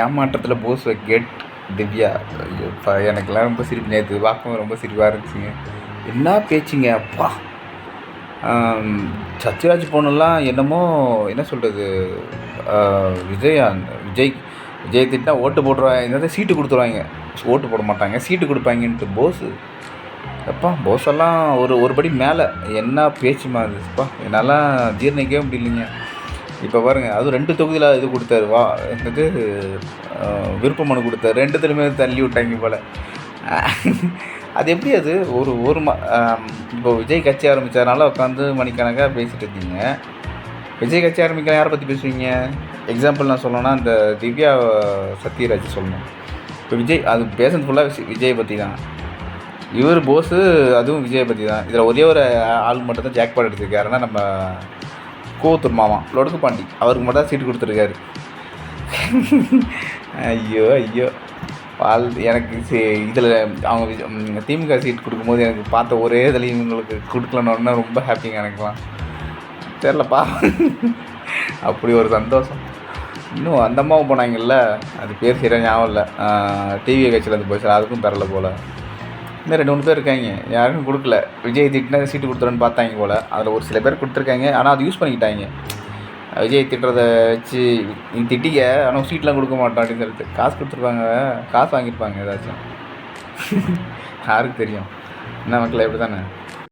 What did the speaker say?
ஏமாற்றத்தில் Bose get Divya. ஐயோ எனக்கெல்லாம் ரொம்ப சிரிப்பு, நேற்று பார்க்கவும் ரொம்ப சிரிப்பாக இருந்துச்சுங்க. என்ன பேச்சுங்க அப்பா. சத்யராஜ் பொண்ணுலாம் என்னமோ என்ன சொல்கிறது, விஜய் விஜய் விஜய் திட்டினா ஓட்டு போட்டுருவாங்க, என்னது சீட்டு கொடுத்துருவாங்க, ஓட்டு போட மாட்டாங்க சீட்டு கொடுப்பாங்கன்ட்டு போஸு. அப்பா போஸெல்லாம் ஒரு ஒரு படி மேலே. என்ன பேச்சுமா இருந்துச்சுப்பா, என்னால் ஜீர்ணிக்கவே முடியலைங்க. இப்போ பாருங்கள், அதுவும் 2 தொகுதியில் இது கொடுத்தாரு, என்னது விருப்ப மனு கொடுத்தாரு, 2த்துலையுமே தள்ளி விட்டாங்க போல். அது எப்படி அது ஒரு ஒரு இப்போ விஜய் கட்சி ஆரம்பித்ததுனால உட்காந்து மணிக்கணக்காக பேசிகிட்டு இருக்கீங்க. விஜய் கட்சி ஆரம்பிக்க யாரை பற்றி பேசுவீங்க? எக்ஸாம்பிள் நான் சொல்லணும்னா இந்த திவ்யா சத்யராஜ் சொல்லணும். இப்போ விஜய் அது பேசுறது ஃபுல்லாக விஜயை பற்றி தான். இவர் போஸு அதுவும் விஜயை பற்றி தான். இதில் ஒரே ஒரு ஆள் மட்டும் தான் ஜாக்பாட் எடுத்திருக்காருன்னா நம்ம கோவத்தூர் மாமா லொடுக்கு பாண்டி, அவருக்கு மட்டும் தான் சீட்டு கொடுத்துருக்காரு. ஐயோ ஐயோ எனக்கு இதில் அவங்க திமுக சீட் கொடுக்கும்போது எனக்கு பார்த்த ஒரே இதில் இவங்களுக்கு கொடுக்கலன்னு ரொம்ப ஹாப்பிங்க எனக்குலாம். தெரிலப்பா, அப்படி ஒரு சந்தோஷம். இன்னும் அந்த அம்மாவும் போனாங்கல்ல, அது பேர் சரியாக ஞாபகம் இல்லை, டிவி கட்சியில் இருந்து போய் அதுக்கும் தரல போல். இன்னும் 2-3 பேர் இருக்காங்க, யாருக்கும் கொடுக்கல. விஜய் திட்டினா சீட்டு கொடுத்துருன்னு பார்த்தாங்க போல். அதில் ஒரு சில பேர் கொடுத்துருக்காங்க, ஆனால் அது யூஸ் பண்ணிக்கிட்டாங்க. விஜய் திட்டுறதை வச்சு நீ திட்டிக்க, ஆனால் சீட்லாம் கொடுக்க மாட்டோம் அப்படின்னு சொல்லிட்டு காசு கொடுத்துருப்பாங்க, காசு வாங்கியிருப்பாங்க ஏதாச்சும். யாருக்கு தெரியும் என்ன மக்கள் எப்படி தானே.